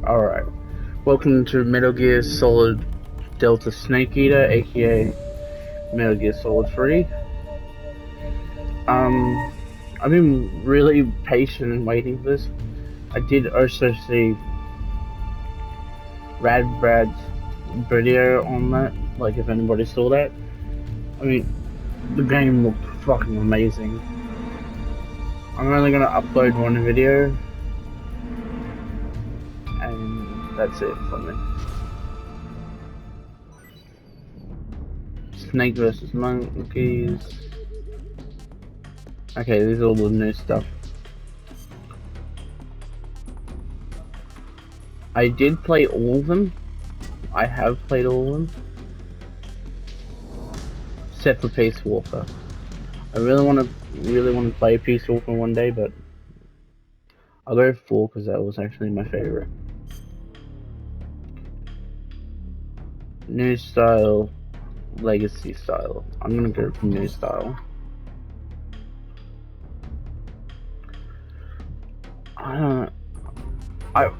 Alright. Welcome to Metal Gear Solid Delta Snake Eater, aka Metal Gear Solid 3. I've been really patient and waiting for this. I did also see Rad Brad's video on that, like if anybody saw that. I mean, the game looked fucking amazing. I'm only gonna upload one video, and that's it for me. Snake versus monkeys. Okay, these are all the new stuff. I did play all of them. I have played all of them. Except for Peace Walker. I really want to play Peace Walker one day, but I'll go 4 because that was actually my favorite. New style, legacy style. I'm gonna go for new style. I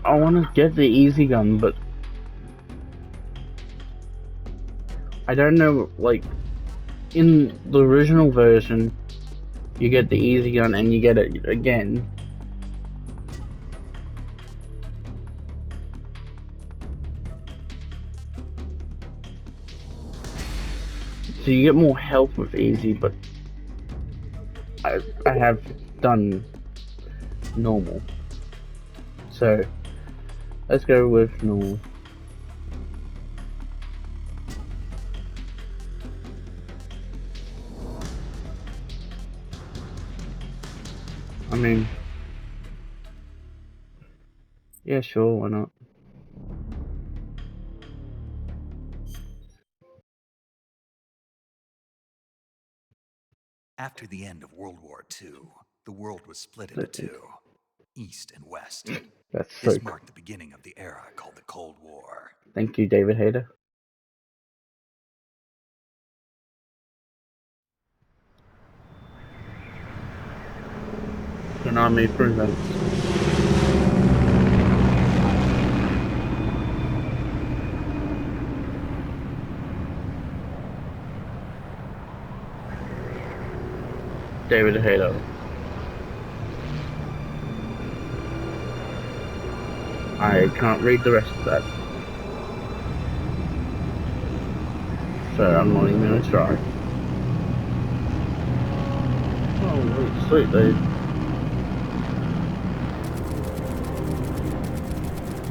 want to get the easy gun, but I don't know, like, in the original version, you get the easy gun and you get it again. So you get more health with easy, but I have done normal. So let's go with normal. I mean, yeah, sure, why not? After the end of World War II, the world was split into two, East and West. This marked the beginning of the era called the Cold War. Thank you, David Hayter. Konami presents. David Hayter. I can't read the rest of that, so I'm not even gonna try. Oh, sweet, dude.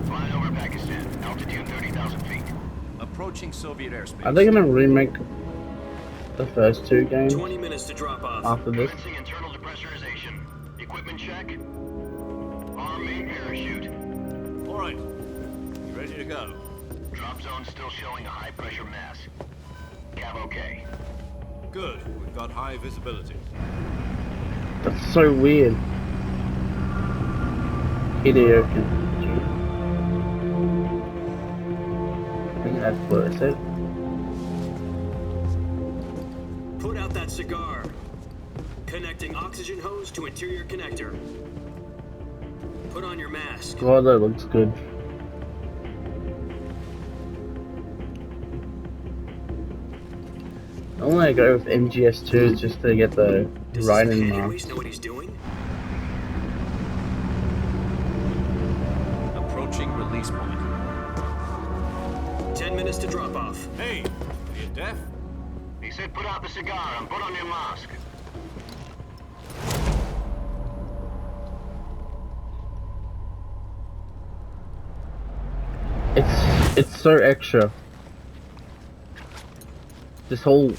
Flying over Pakistan, altitude 30,000 feet. Approaching Soviet airspace. Are they gonna remake the first 2 games 20 minutes to drop off. after this? Commencing internal depressurization. Equipment check. Arm main parachute. All right. You ready to go? Drop zone still showing a high pressure mass. Cav okay. Good. We've got high visibility. That's so weird. Hideo Kojima. I think that's what I said. Put out that cigar. Connecting oxygen hose to interior connector. Put on your mask. God, that looks good. Normally I go with MGS2 just to get the Raiden mask. Know what he's doing? Approaching release point. 10 minutes to drop off. Hey, are you deaf? He said put out the cigar and put on your mask. It's so extra. This whole...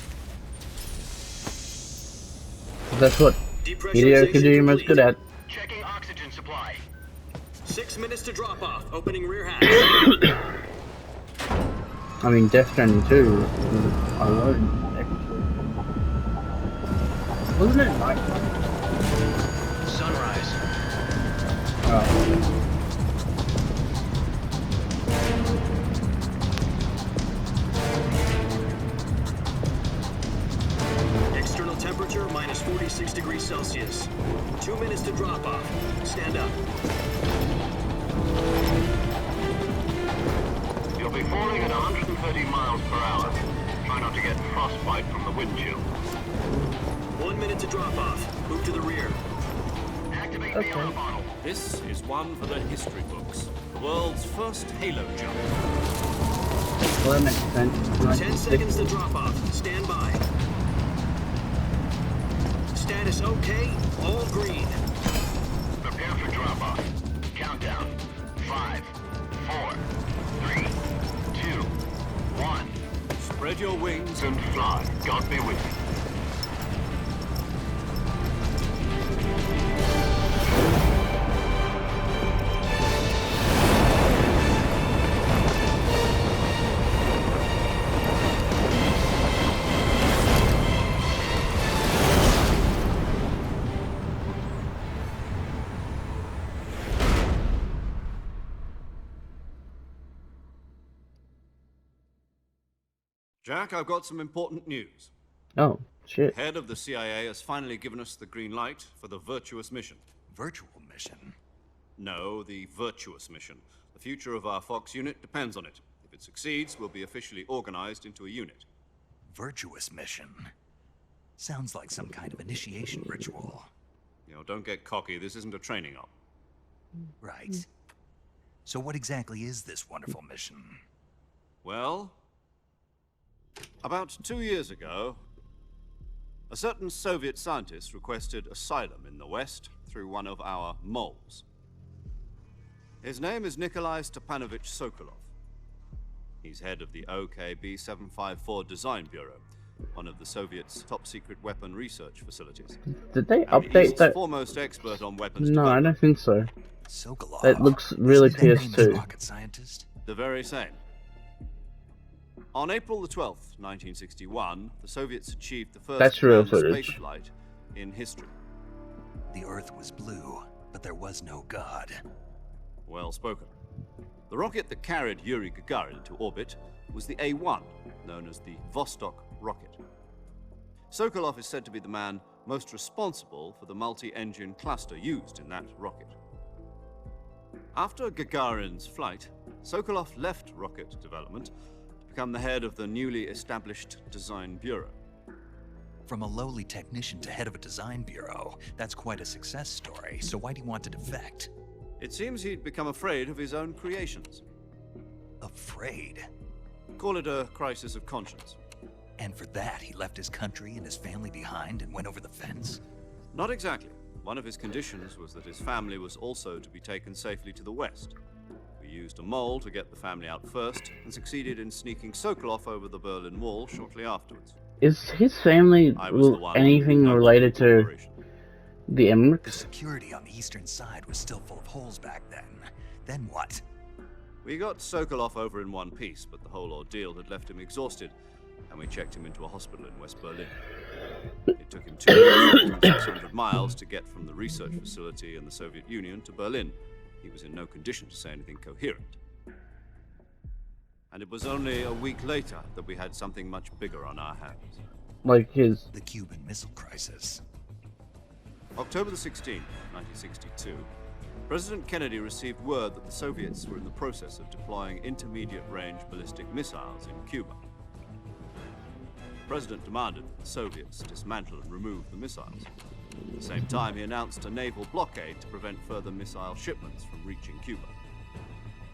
That's what Hideo Kojima is good at. Checking oxygen supply. 6 minutes to drop off. Opening rear hatch. I mean, Death Stranding 2 alone. Wasn't it night? Sunrise. Oh. External temperature minus 46 degrees Celsius. 2 minutes to drop off. Stand up. 30 miles per hour. Try not to get frostbite from the wind chill. 1 minute to drop off. Move to the rear. Activate the auto bottle. This is one for the history books. The world's first halo jump. Well, that makes sense. 10 seconds to drop off. Stand by. Status okay. All green. Prepare for drop off. Countdown. 5, 4, 3, 2, 1. Spread your wings And fly. God be with you. Jack, I've got some important news. Oh, shit. The head of the CIA has finally given us the green light for the Virtuous mission. Virtual mission? No, the Virtuous mission. The future of our Fox unit depends on it. If it succeeds, we'll be officially organized into a unit. Virtuous mission? Sounds like some kind of initiation ritual. You know, don't get cocky. This isn't a training op. Right. So what exactly is this wonderful mission? Well, about 2 years ago, a certain Soviet scientist requested asylum in the West through one of our moles. His name is Nikolai Stepanovich Sokolov. He's head of the OKB 754 Design Bureau, one of the Soviets' top-secret weapon research facilities. Did they And update he's that? foremost expert on weapons No, I development. don't think so. Sokolov. That looks really Isn't his name a PS2. rocket scientist? The very same. On April the 12th, 1961, the Soviets achieved the first That's real manned footage. space flight in history. The Earth was blue, but there was no God. Well spoken. The rocket that carried Yuri Gagarin to orbit was the A-1, known as the Vostok rocket. Sokolov is said to be the man most responsible for the multi-engine cluster used in that rocket. After Gagarin's flight, Sokolov left rocket development to become the head of the newly established Design Bureau. From a lowly technician to head of a design bureau, that's quite a success story. So why do you want to defect? It seems he'd become afraid of his own creations. Afraid? Call it a crisis of conscience. And for that, he left his country and his family behind and went over the fence? Not exactly. One of his conditions was that his family was also to be taken safely to the west. We used a mole to get the family out first and succeeded in sneaking Sokolov over the Berlin Wall shortly afterwards. Is his family I was the one anything who conducted related the to operation. the The Emmerich? security on the eastern side was still full of holes back then. Then what? We got Sokolov over in one piece, but the whole ordeal had left him exhausted, and we checked him into a hospital in West Berlin. It took him 2 years and 600 miles to get from the research facility in the Soviet Union to Berlin. He was in no condition to say anything coherent. And it was only a week later that we had something much bigger on our hands. Like his. The Cuban Missile Crisis. October the 16th, 1962, President Kennedy received word that the Soviets were in the process of deploying intermediate-range ballistic missiles in Cuba. The President demanded that the Soviets dismantle and remove the missiles. At the same time, he announced a naval blockade to prevent further missile shipments from reaching Cuba.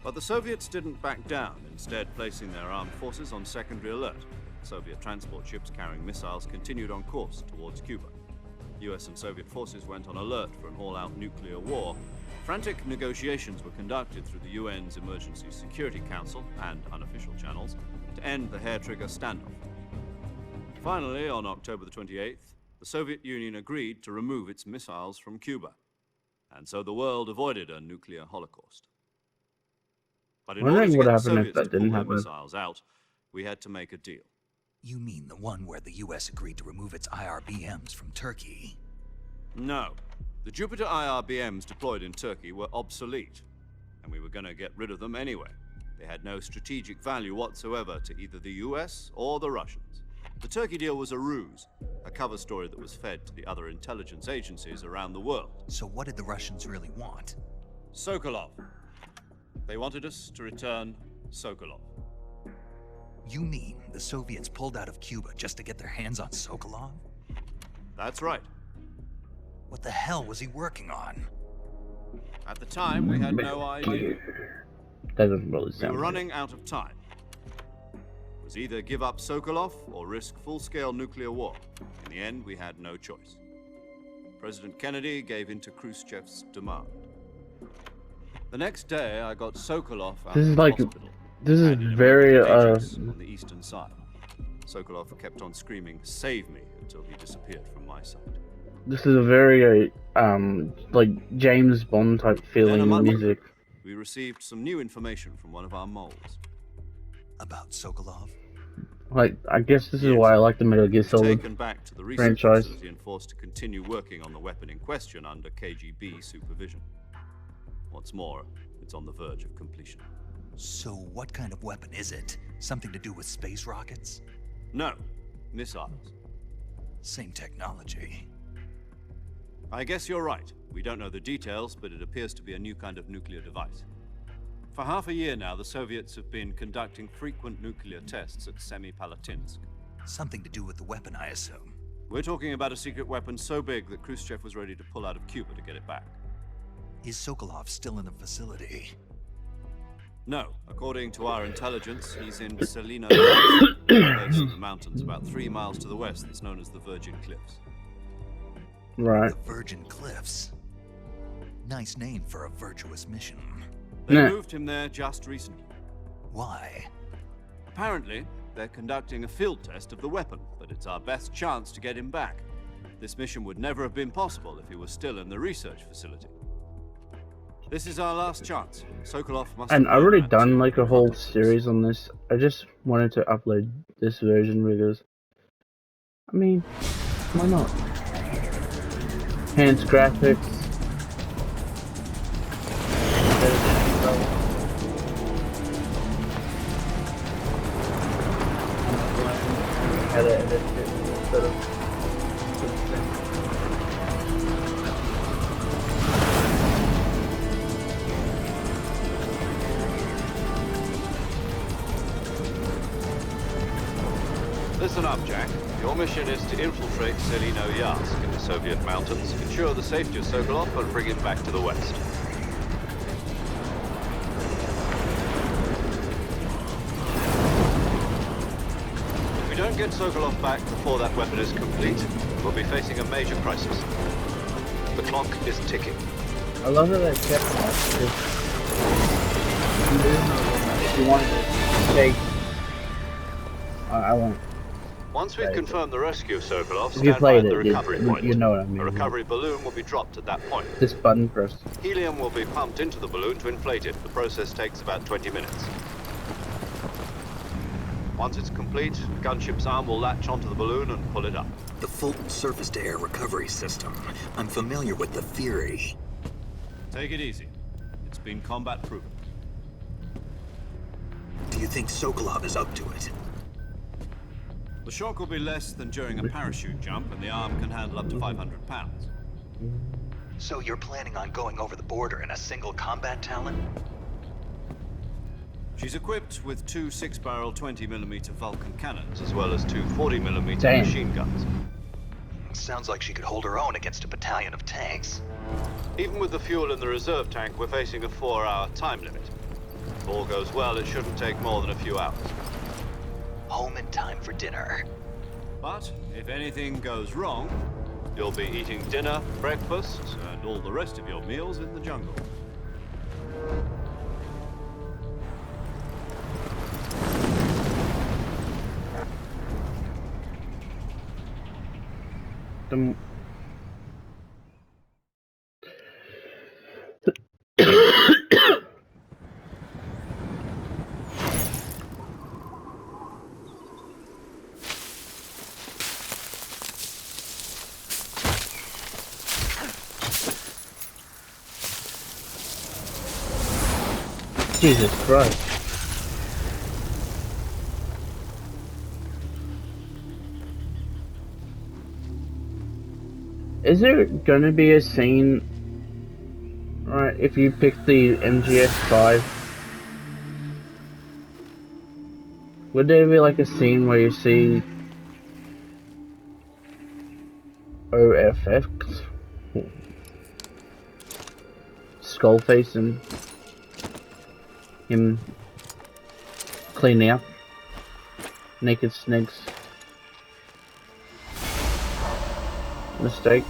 But the Soviets didn't back down, instead placing their armed forces on secondary alert. Soviet transport ships carrying missiles continued on course towards Cuba. US and Soviet forces went on alert for an all-out nuclear war. Frantic negotiations were conducted through the UN's Emergency Security Council and unofficial channels to end the hair-trigger standoff. Finally, on October the 28th, the Soviet Union agreed to remove its missiles from Cuba. And so the world avoided a nuclear holocaust. But in order Wondering to what get the happened if Soviets that to pull didn't their happen. missiles out, we had to make a deal. You mean the one where the US agreed to remove its IRBMs from Turkey? No. The Jupiter IRBMs deployed in Turkey were obsolete, and we were going to get rid of them anyway. They had no strategic value whatsoever to either the US or the Russians. The Turkey deal was a ruse, a cover story that was fed to the other intelligence agencies around the world. So what did the Russians really want? Sokolov. They wanted us to return Sokolov. You mean the Soviets pulled out of Cuba just to get their hands on Sokolov? That's right. What the hell was he working on? At the time, we had no idea. That doesn't really We sound were right. running out of time. It was either give up Sokolov or risk full-scale nuclear war. In the end, we had no choice. President Kennedy gave in to Khrushchev's demand. The next day, I got Sokolov out This of is the like- hospital. This is and in very, American agents on the eastern side. Sokolov kept on screaming, "Save me," until he disappeared from my sight. this is a very, like James Bond type Then a feeling month music. ago, we received some new information from one of our moles. About Sokolov? Like, I guess this is Yes. why I like the Metal Gear He was Solid. taken back to the research franchise. facility and forced to continue working on the weapon in question under KGB supervision. What's more, it's on the verge of completion. So what kind of weapon is it? Something to do with space rockets? No, missiles. Same technology. I guess you're right. We don't know the details, but it appears to be a new kind of nuclear device. For half a year now, the Soviets have been conducting frequent nuclear tests at Semipalatinsk. Something to do with the weapon, I assume. We're talking about a secret weapon so big that Khrushchev was ready to pull out of Cuba to get it back. Is Sokolov still in the facility? No, according to our intelligence, he's in Selino, a base in the mountains about 3 miles to the west that's known as the Virgin Cliffs. Right. The Virgin Cliffs. Nice name for a virtuous mission. They Nah. moved him there just recently. Why? Apparently, they're conducting a field test of the weapon, but it's our best chance to get him back. This mission would never have been possible if he was still in the research facility. This is our last chance. Sokolov must And have I've known already that done too. like a whole Contacts. series on this. I just wanted to upload this version because, I mean, why not? Enhanced graphics. How to edit it instead of- Listen up, Jack. Your mission is to infiltrate Selino Yarsk in the Soviet mountains, ensure the safety of Sokolov, and bring him back to the west. If we don't get Sokolov back before that weapon is complete, we'll be facing a major crisis. The clock is ticking. I love that I kept that because if you wanted to take, I won't. Once we've Right. confirmed the rescue of Sokolov, If you stand by played at the it, recovery point. you know what I mean. A recovery balloon will be dropped at that point. This button first. Helium will be pumped into the balloon to inflate it. The process takes about 20 minutes. Once it's complete, the gunship's arm will latch onto the balloon and pull it up. The Fulton surface-to-air recovery system. I'm familiar with the theory. Take it easy. It's been combat proven. Do you think Sokolov is up to it? The shock will be less than during a parachute jump, and the arm can handle up to 500 pounds. So you're planning on going over the border in a single combat Talon? She's equipped with 2 6-barrel 20mm Vulcan cannons, as well as 2 40mm Damn. machine guns. Sounds like she could hold her own against a battalion of tanks. Even with the fuel in the reserve tank, we're facing a 4-hour time limit. If all goes well, it shouldn't take more than a few hours. Home in time for dinner. But if anything goes wrong, you'll be eating dinner, breakfast, and all the rest of your meals in the jungle. The Jesus Christ. Is there gonna be a scene, right, if you pick the MGS5? Would there be like a scene where you see OFX, Skullface, and him cleaning up Naked Snake's mistake?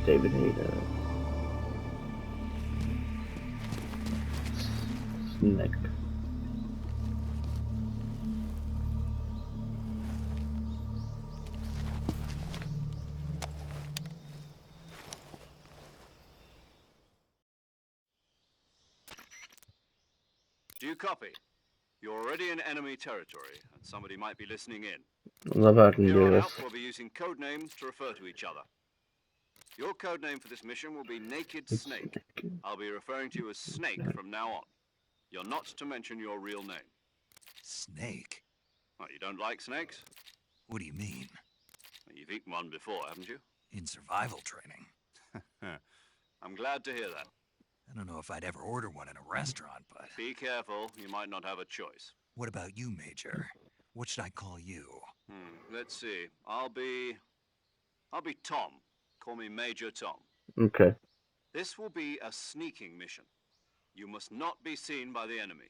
David Hayter. Snake. Do you copy? You're already in enemy territory, and somebody might be listening in. I love how I can Here do on this. out, we'll be using code names to refer to each other. Your code name for this mission will be Naked Snake. I'll be referring to you as Snake from now on. You're not to mention your real name. Snake? What, you don't like snakes? What do you mean? Well, you've eaten one before, haven't you? In survival training? I'm glad to hear that. I don't know if I'd ever order one in a restaurant, but... Be careful, you might not have a choice. What about you, Major? What should I call you? Let's see. I'll be Tom. Call me Major Tom. Okay. This will be a sneaking mission. You must not be seen by the enemy.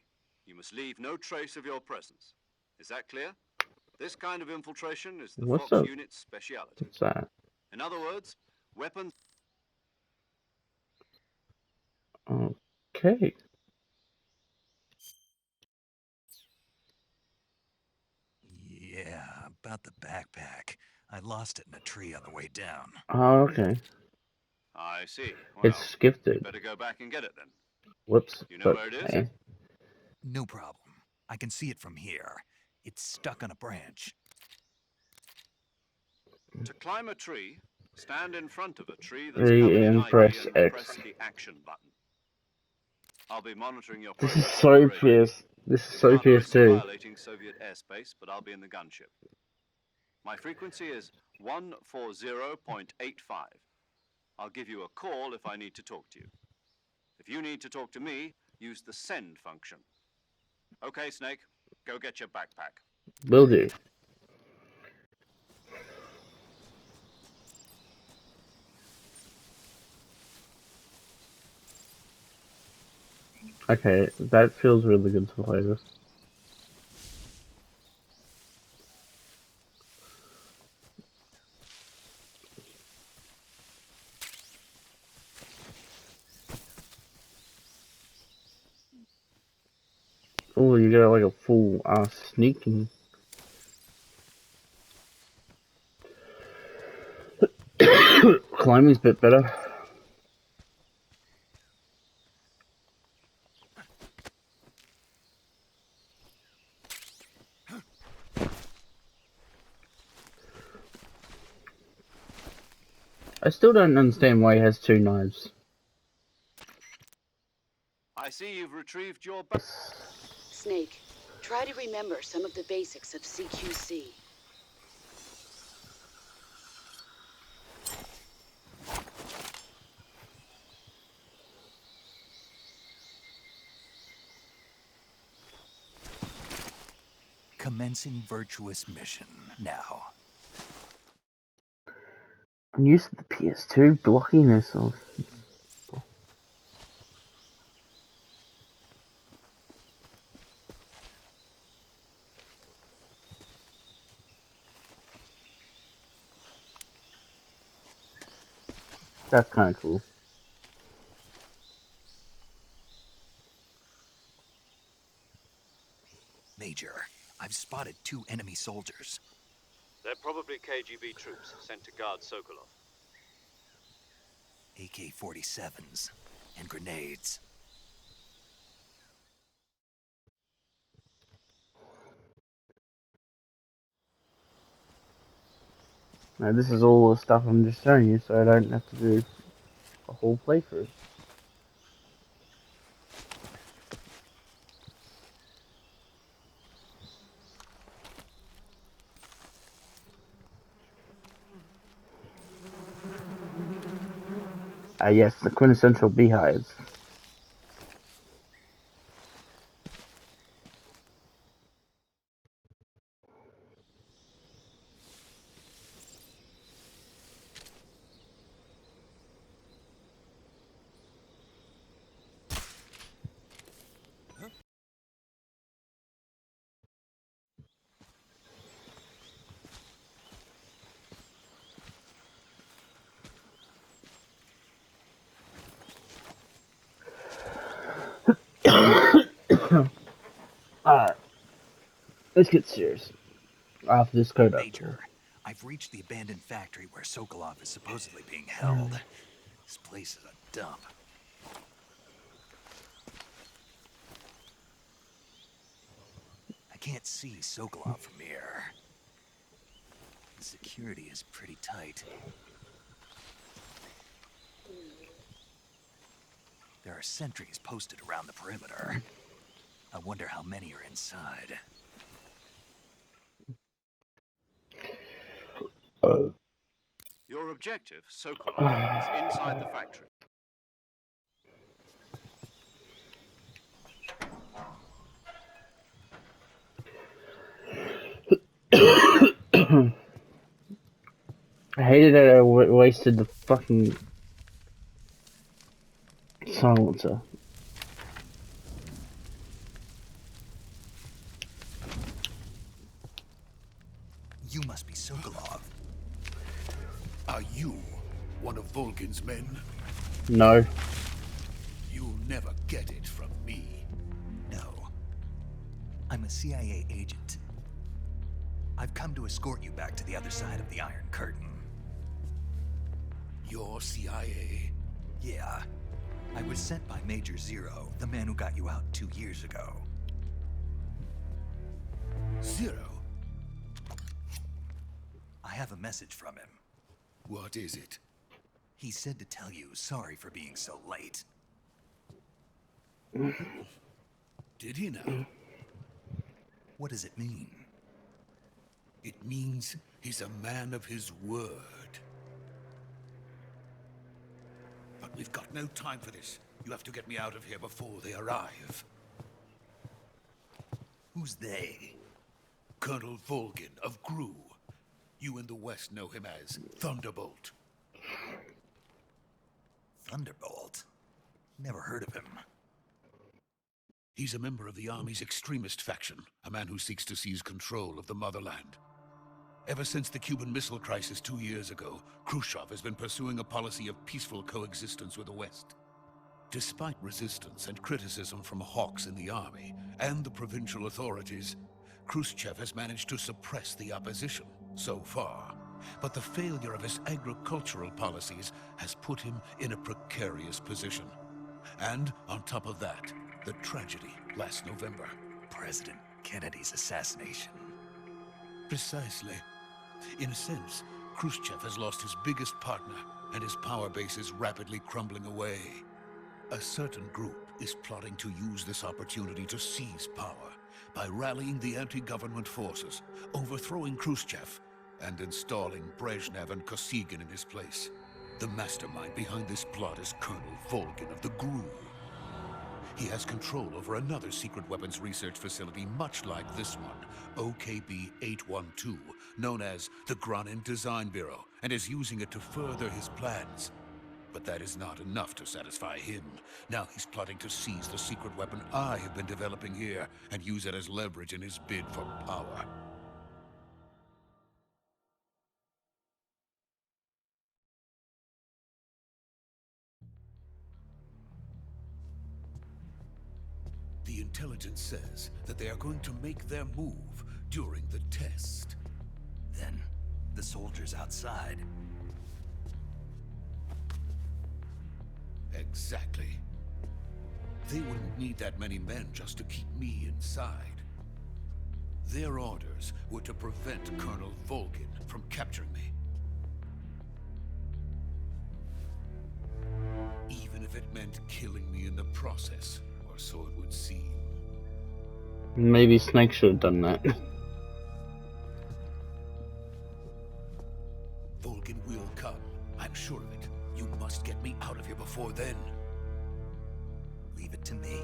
You must leave no trace of your presence. Is that clear? This kind of infiltration is the What's Fox up? unit's speciality. What's that? In other words, weapons... Okay. Yeah, about the backpack. I lost it in a tree on the way down. Oh, okay. I see. Well, It's you gifted. better go back and get it then. Whoops. You know where it is? Okay. No problem. I can see it from here. It's stuck on a branch. To climb a tree, stand in front of a tree that's Three covered in and ivy press and X. press the action button. I'll be monitoring your This progress is on so the radio. fierce. This is You so can't fierce risk too. violating Soviet airspace, but I'll be in the gunship. My frequency is 140.85. I'll give you a call if I need to talk to you. If you need to talk to me, use the send function. Okay, Snake, go get your backpack. Will do. Okay, that feels really good to play this. Oh, you got like a full sneaking. Climbing's a bit better. I still don't understand why he has two knives. I see you've retrieved your back. Snake, try to remember some of the basics of CQC. Commencing virtuous mission now. I'm used to the PS2 blocking this off. That's kind of cool. Major, I've spotted 2 enemy soldiers. They're probably KGB troops sent to guard Sokolov. AK-47s and grenades. Now this is all the stuff I'm just showing you, so I don't have to do a whole playthrough. Yes, the quintessential beehives. Alright, let's get serious. After this code up. Major, I've reached the abandoned factory where Sokolov is supposedly being held. This place is a dump. I can't see Sokolov from here. The security is pretty tight. There are sentries posted around the perimeter. I wonder how many are inside. Your objective, Sokolov, is inside the factory. I hated that I wasted the fucking silencer. You must be Sokolov. Are you one of Volgin's men? No. You'll never get it from me. No. I'm a CIA agent. I've come to escort you back to the other side of the Iron Curtain. You're CIA? Yeah. I was sent by Major Zero, the man who got you out 2 years ago. Zero? I have a message from him. What is it? He said to tell you sorry for being so late. Did he now? What does it mean? It means he's a man of his word. But we've got no time for this. You have to get me out of here before they arrive. Who's they? Colonel Volgin of GRU. You in the West know him as Thunderbolt. Thunderbolt? Never heard of him. He's a member of the Army's extremist faction, a man who seeks to seize control of the motherland. Ever since the Cuban Missile Crisis 2 years ago, Khrushchev has been pursuing a policy of peaceful coexistence with the West. Despite resistance and criticism from hawks in the army and the provincial authorities, Khrushchev has managed to suppress the opposition so far. But the failure of his agricultural policies has put him in a precarious position. And on top of that, the tragedy last November. President Kennedy's assassination. Precisely. In a sense, Khrushchev has lost his biggest partner, and his power base is rapidly crumbling away. A certain group is plotting to use this opportunity to seize power by rallying the anti-government forces, overthrowing Khrushchev, and installing Brezhnev and Kosygin in his place. The mastermind behind this plot is Colonel Volgin of the GRU. He has control over another secret weapons research facility much like this one, OKB-812, known as the Granin Design Bureau, and is using it to further his plans. But that is not enough to satisfy him. Now he's plotting to seize the secret weapon I have been developing here and use it as leverage in his bid for power. The intelligence says that they are going to make their move during the test. Then, the soldiers outside. Exactly. They wouldn't need that many men just to keep me inside. Their orders were to prevent Colonel Volgin from capturing me. Even if it meant killing me in the process, or so it would seem. Maybe Snake should have done that. Volgin will come, I'm sure of it. You must get me out of here before then. Leave it to me.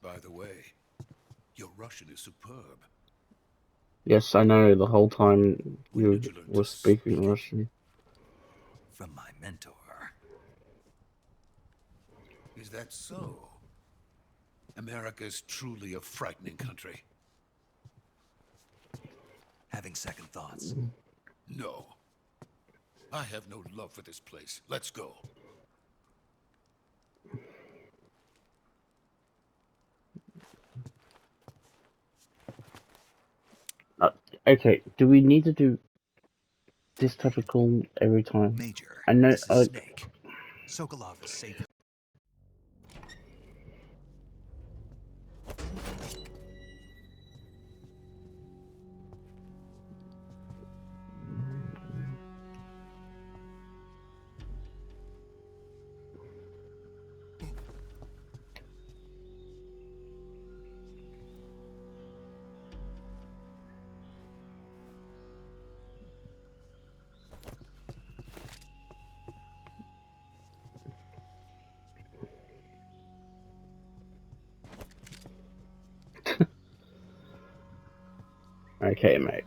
By the way, your Russian is superb. Yes, I know. The whole time When you did you learn were to speaking speak it? Russian. From my mentor. Is that so? America is truly a frightening country. Having second thoughts. No. I have no love for this place. Let's go. Okay, do we need to do this type of call every time? Major, I know. this is Snake. Sokolov is safe. Okay, mate.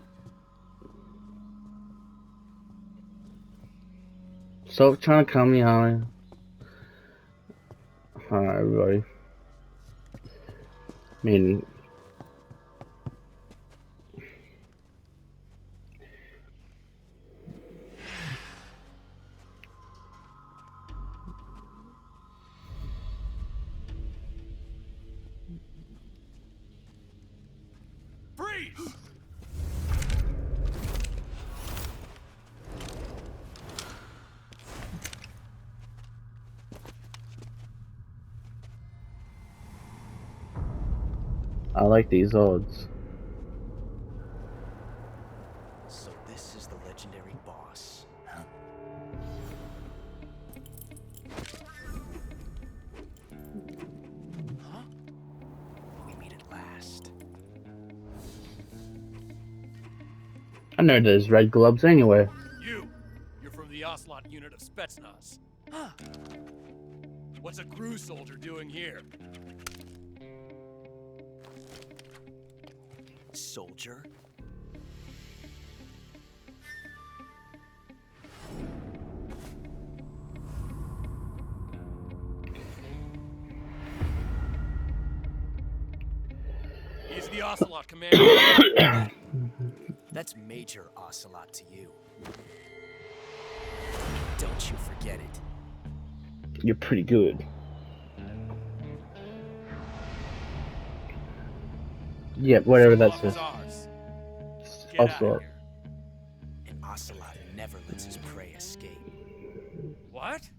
Stop trying to calm me down. Alright, everybody. I mean, Freeze! I like these odds. So this is the legendary boss. Huh? Huh? We meet at last. I know there's red gloves anyway. You're from the Ocelot unit of Spetsnaz. What's a GRU soldier doing here? Soldier? He's the Ocelot commander. That's Major Ocelot to you. Don't you forget it. You're pretty good. Yeah, whatever that Sokolov says. is ours. Get I'll out of start. here. And Ocelot never lets his prey escape. What?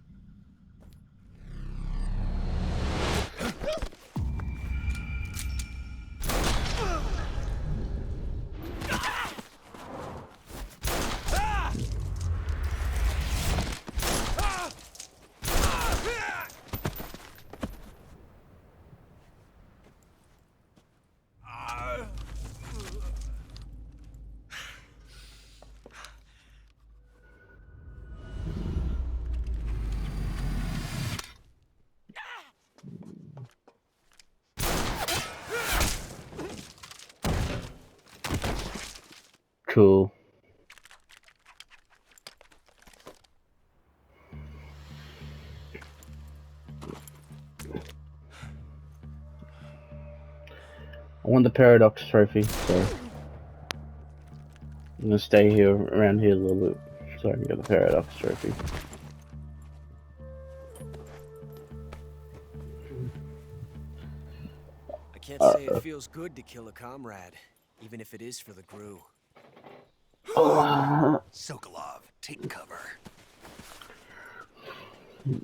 Cool. I want the Paradox trophy, so I'm gonna stay here around here a little bit so I can get the Paradox trophy. I can't say it feels good to kill a comrade, even if it is for the GRU. Sokolov, take cover. You're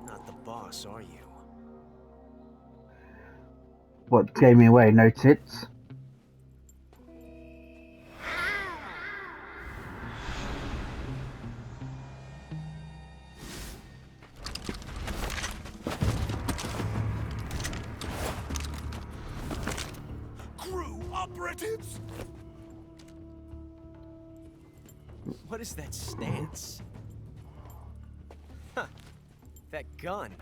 not the boss, are you? What gave me away? No tits? operatives? What is that stance? Huh. That gun.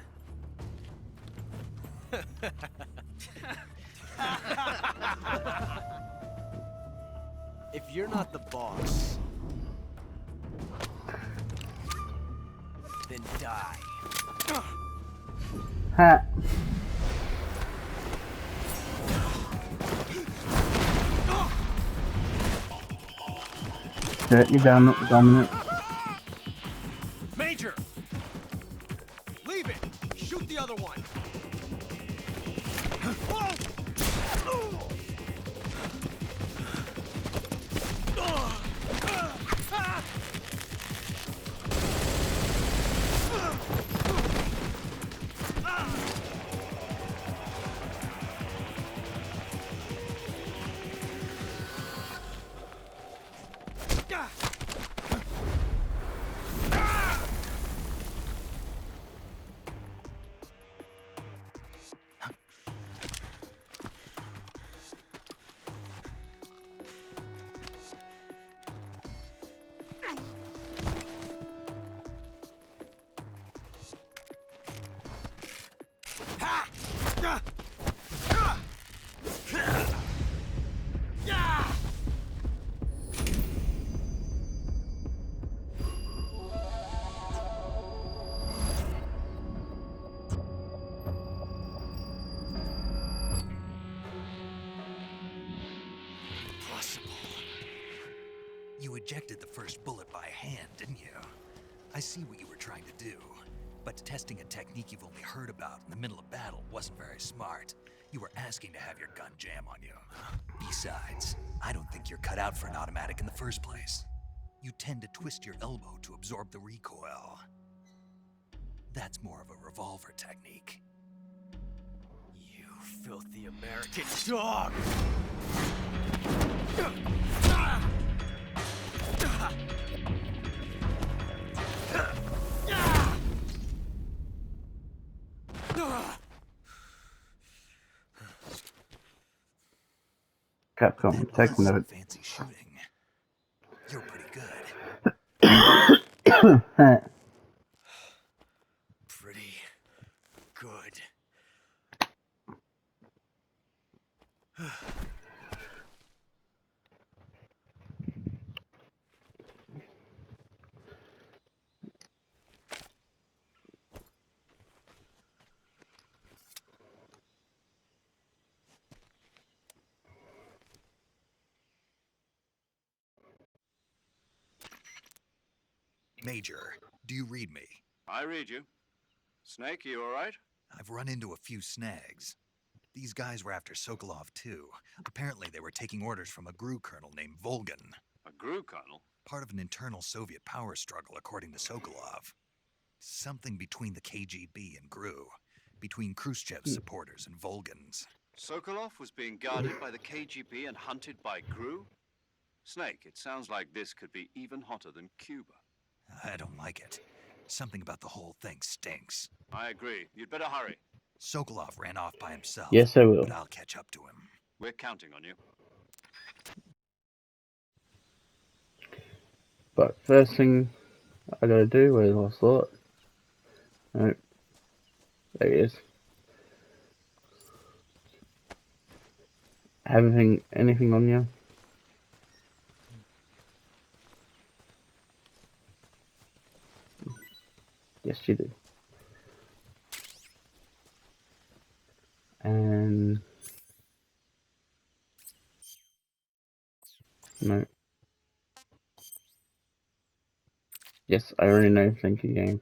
If you're not the boss, then die. Ha. Shut you down, dominant. Major! Leave it! Shoot the other one! You ejected the first bullet by hand, didn't you? I see what you were trying to do. But testing a technique you've only heard about in the middle of battle wasn't very smart. You were asking to have your gun jam on you. Besides, I don't think you're cut out for an automatic in the first place. You tend to twist your elbow to absorb the recoil. That's more of a revolver technique. You filthy American dog! Capcom Tech Note. Fancy shooting. You're pretty good. Pretty good. Major, do you read me? I read you. Snake, you all right? I've run into a few snags. These guys were after Sokolov too. Apparently they were taking orders from a GRU colonel named Volgin. A GRU colonel? Part of an internal Soviet power struggle, according to Sokolov. Something between the KGB and GRU. Between Khrushchev's supporters and Volgin's. Sokolov was being guarded by the KGB and hunted by GRU? Snake, it sounds like this could be even hotter than Cuba. I don't like it. Something about the whole thing stinks. I agree. You'd better hurry. Sokolov ran off by himself. Yes, I will. But I'll catch up to him. We're counting on you. But first thing I gotta do, where's my slot? Nope. There he is. Have anything on you? Yes, you do. And no. Yes, I already know. Thank you, game.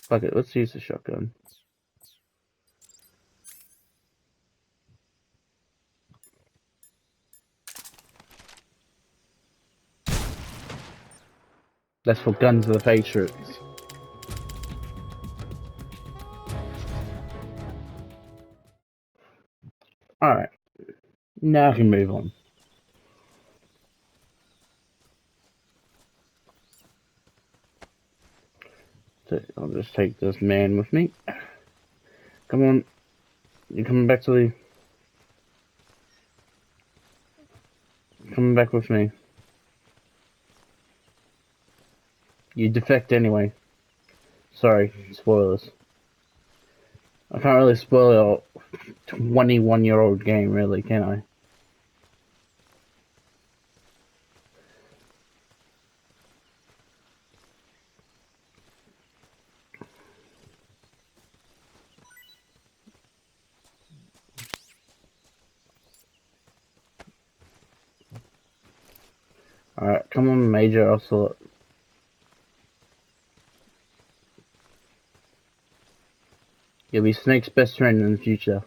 Fuck it, let's use the shotgun. That's for Guns of the Patriots. Alright. Now I can move on. I'll just take this man with me. Come on. You coming back to the... Coming back with me. You defect anyway. Sorry, spoilers. I can't really spoil a 21-year-old game, really, can I? Alright, come on, Major Ocelot. You'll be Snake's best friend in the future.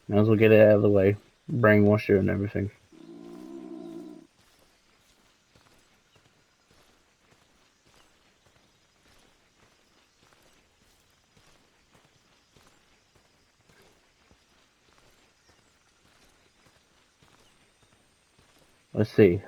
Might as well get it out of the way. Brainwash her and everything. Let's see.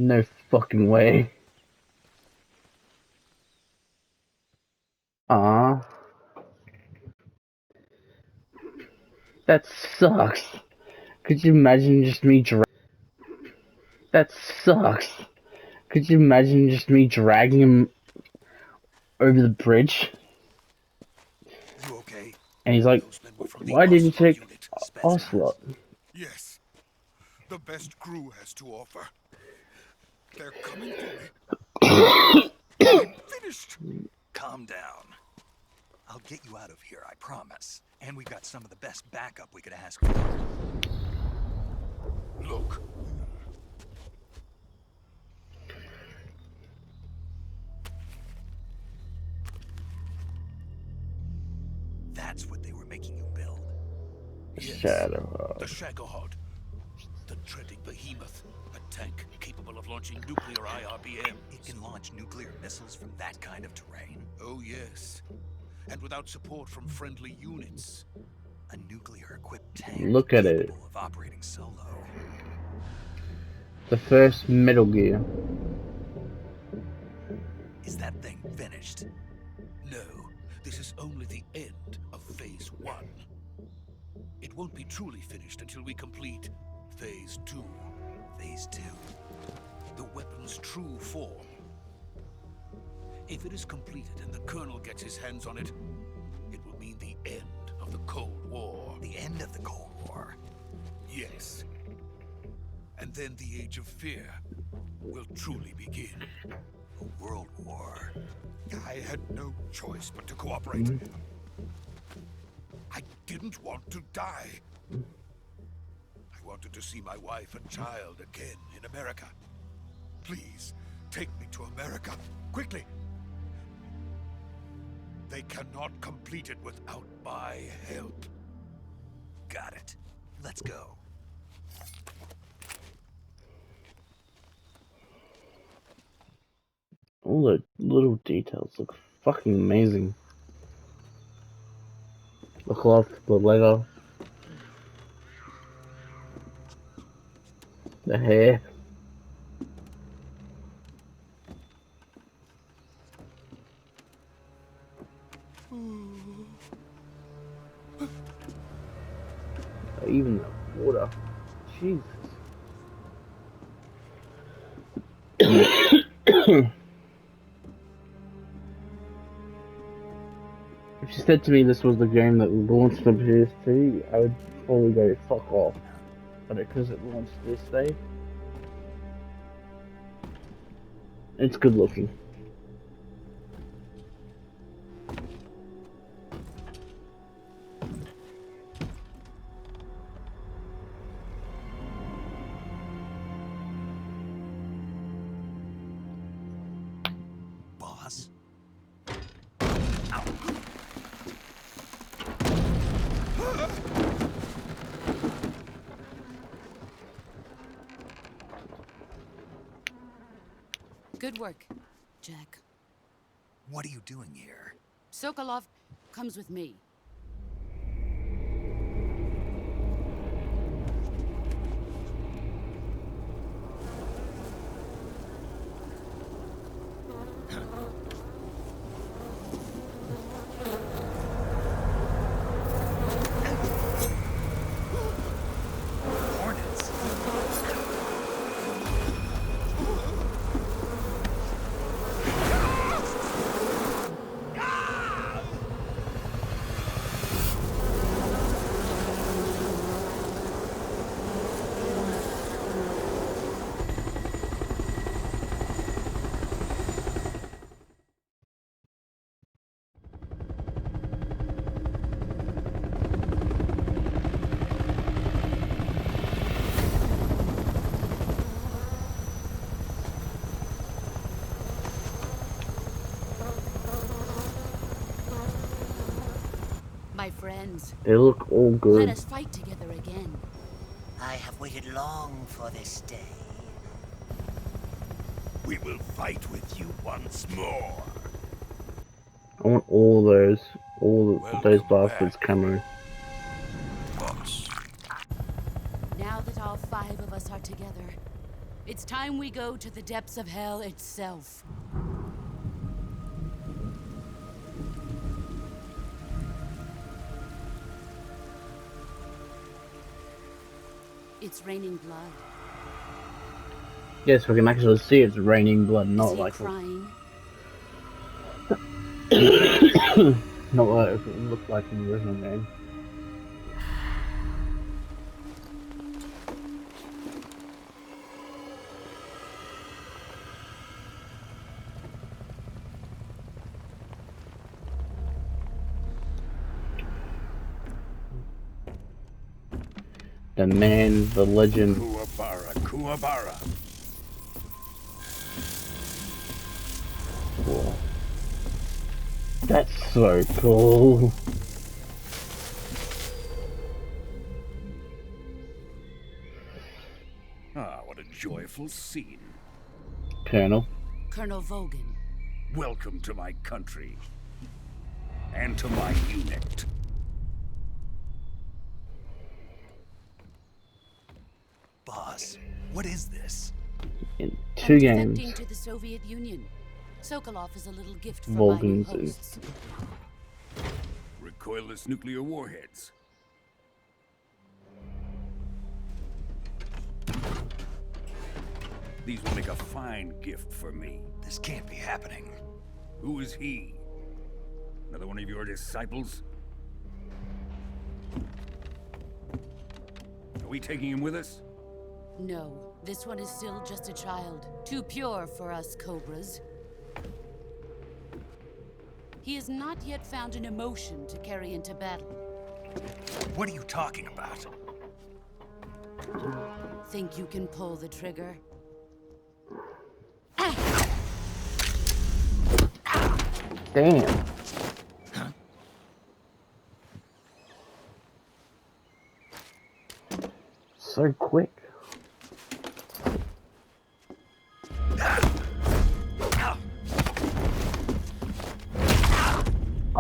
No fucking way. Ah, that sucks. Could you imagine just me That sucks. Could you imagine just me dragging him over the bridge? You okay? And he's like, why did you take Ocelot? Yes. The best crew has to offer. They're coming for me. I'm finished. Calm down. I'll get you out of here, I promise. And we got some of the best backup we could ask for. Look. That's what they were making you build. Yes, Shadow. the Shagohod. The treading behemoth. A tank capable of launching nuclear IRBM. It can launch nuclear missiles from that kind of terrain. Oh, yes. And without support from friendly units. A nuclear-equipped tank Look at it. capable of operating solo. The first Metal Gear. Is that thing finished? No, this is only the end of Phase 1. It won't be truly finished until we complete Phase 2. Phase 2. The weapon's true form. If it is completed and the Colonel gets his hands on it, it will mean the end of the Cold War. The end of the Cold War? Yes. And then the Age of Fear will truly begin. A world war. I had no choice but to cooperate. I didn't want to die. I wanted to see my wife and child again in America. Please, take me to America, quickly. They cannot complete it without my help. Got it. Let's go. All the little details look fucking amazing. The cloth, the Lego, the hair. Even the water. Jesus. If you said to me this was the game that launched on PS2, I would probably go fuck off. But because it launched this day, it's good looking. Boss? Good work, Jack. What are you doing here? Sokolov comes with me. Hornets. My friends, They look all let good. us fight together again. I have waited long for this day. We will fight with you once more. I want all those Welcome bastards back. camo. Boss. Now that all 5 of us are together, it's time we go to the depths of hell itself. It's raining blood. Yes, we can actually see it's raining blood, Is not he like crying? not like it looked like in the original game. The man, the legend. Kuwabara, Kuwabara. Whoa. That's so cool. Ah, what a joyful scene. Colonel. Colonel Vogan. Welcome to my country. And to my unit. Boss, what is this? In I'm 2 games. defecting to the Soviet Union. Sokolov is a little gift from my new Volgans and hosts. Recoilless nuclear warheads. These will make a fine gift for me. This can't be happening. Who is he? Another one of your disciples? Are we taking him with us? No, this one is still just a child. Too pure for us Cobras. He has not yet found an emotion to carry into battle. What are you talking about? Think you can pull the trigger? Damn. So quick.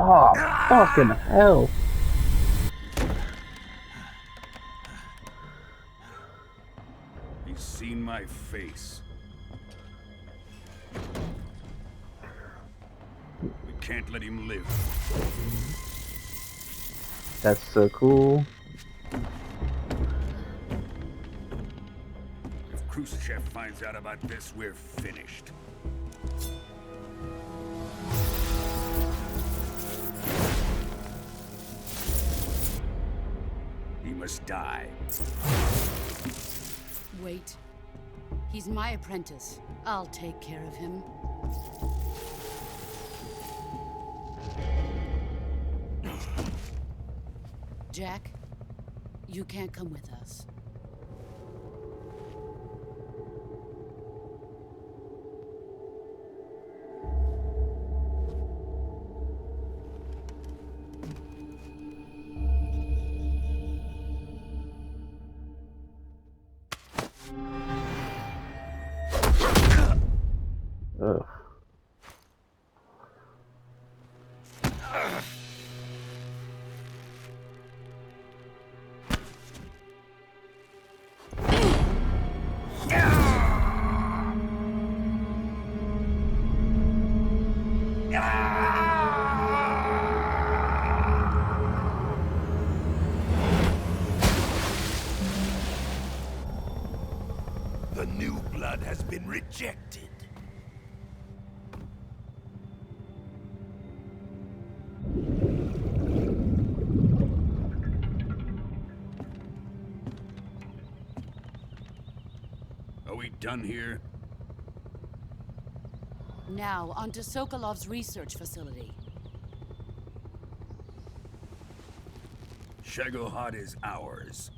Oh, fucking hell. He's seen my face. We can't let him live. That's so cool. If Khrushchev finds out about this, we're finished. He must die. Wait. He's my apprentice. I'll take care of him. Jack, you can't come with us. Ugh. The new blood has been rejected. Are we done here? Now, onto Sokolov's research facility. Shagohod is ours.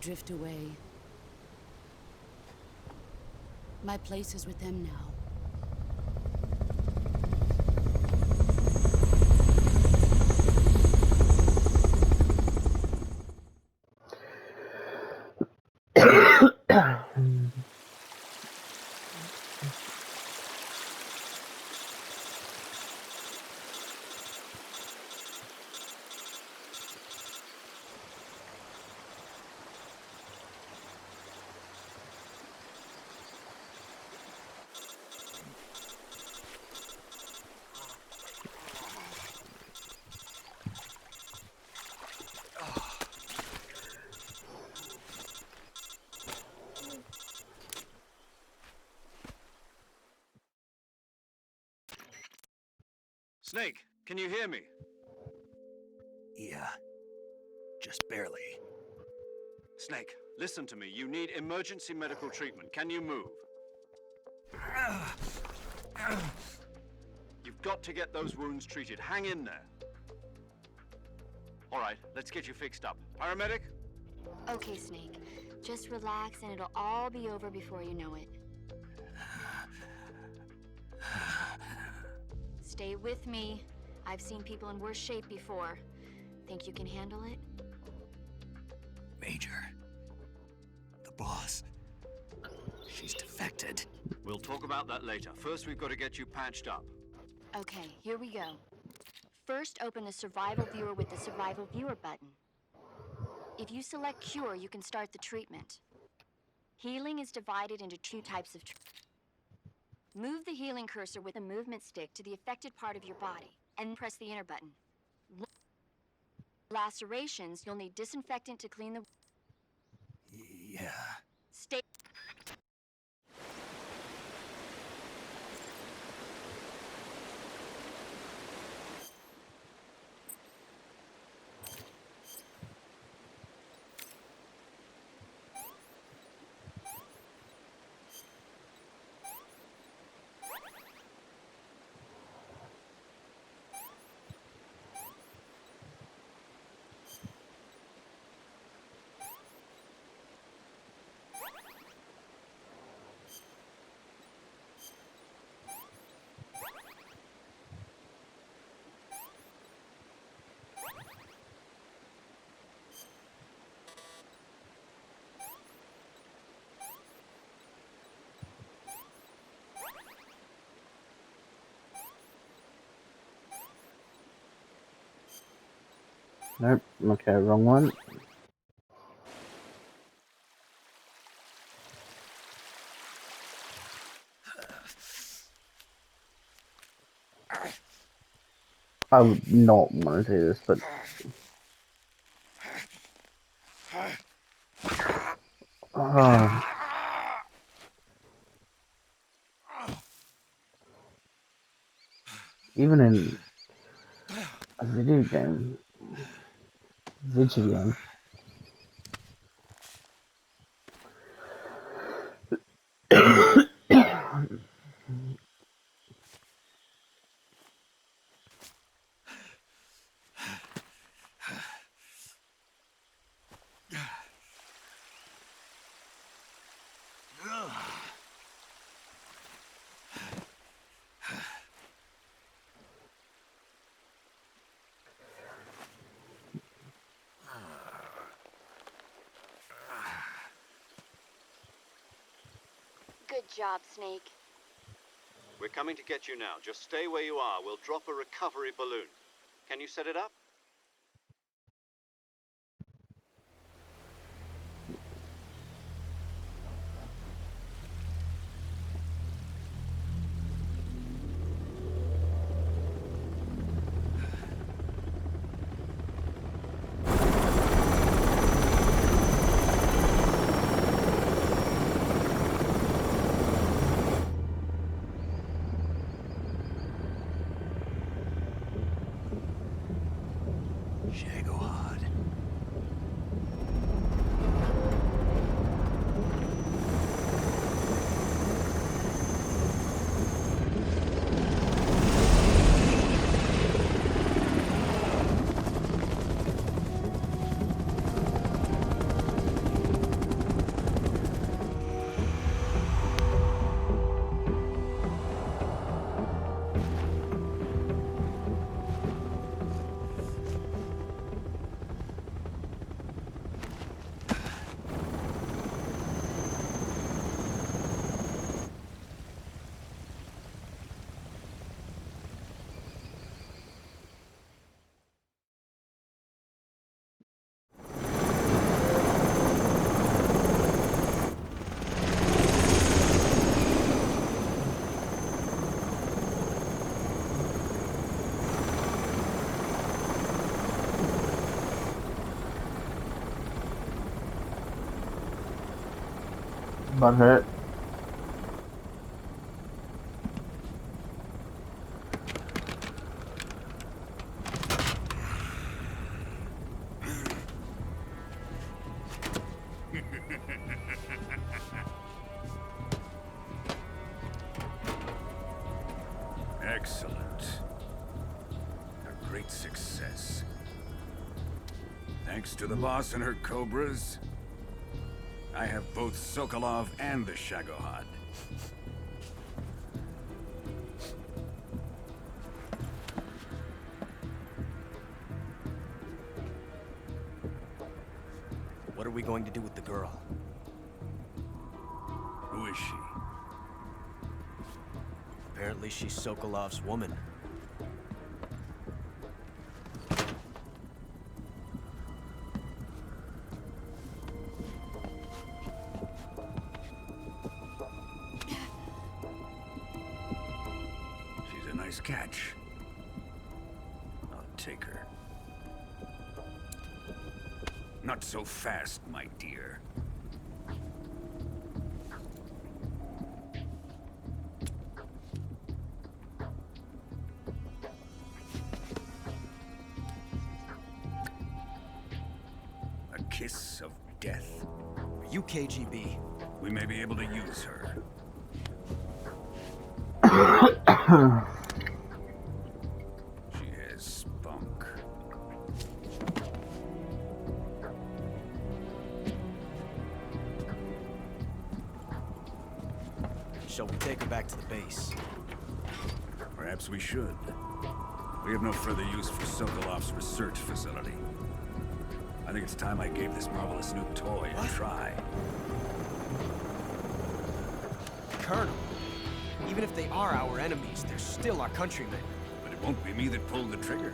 Drift away. My place is with them now. Snake, can you hear me? Yeah. Just barely. Snake, listen to me. You need emergency medical treatment. Can you move? You've got to get those wounds treated. Hang in there. All right, let's get you fixed up. Paramedic? Okay, Snake. Just relax and it'll all be over before you know it. Stay with me. I've seen people in worse shape before. Think you can handle it? Major. The boss. She's defected. We'll talk about that later. First, we've got to get you patched up. Okay, here we go. First, open the survival viewer with the survival viewer button. If you select cure, you can start the treatment. Healing is divided into two types of Move the healing cursor with a movement stick to the affected part of your body, and press the enter button. Lacerations, you'll need disinfectant to clean the... Yeah. Stay... Nope. Okay, wrong one. I would not want to do this, but... Oh. Even in a video game. job, Snake. We're coming to get you now. Just stay where you are. We'll drop a recovery balloon. Can you set it up? Shagohod. Butt hurt. Excellent. A great success. Thanks to the boss and her cobras, I have both Sokolov and the Shagohod. What are we going to do with the girl? Who is she? Apparently she's Sokolov's woman. She's a nice catch. I'll take her. Not so fast, my dear. A kiss of death. Are you KGB? We may be able to use her. She has spunk. Shall we take her back to the base? Perhaps we should. We have no further use for Sokolov's research facility. I think it's time I gave this marvelous new toy a try. Colonel, even if they are our enemies, they're still our countrymen. But it won't be me that pulled the trigger.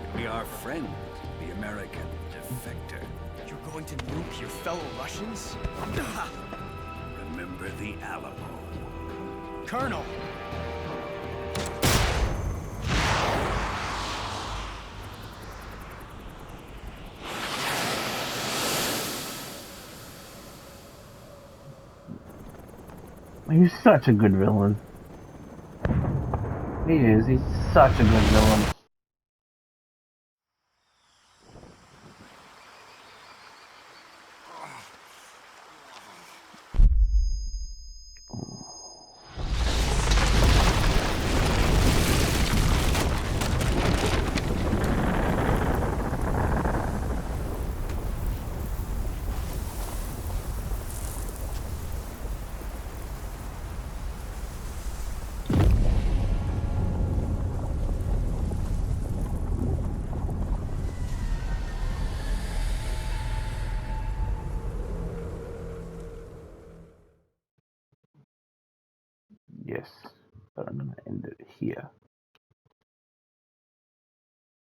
It'll be our friend, the American defector. You're going to nuke your fellow Russians? Remember the Alamo. Colonel! He's such a good villain. He is. He's such a good villain. this, but I'm going to end it here.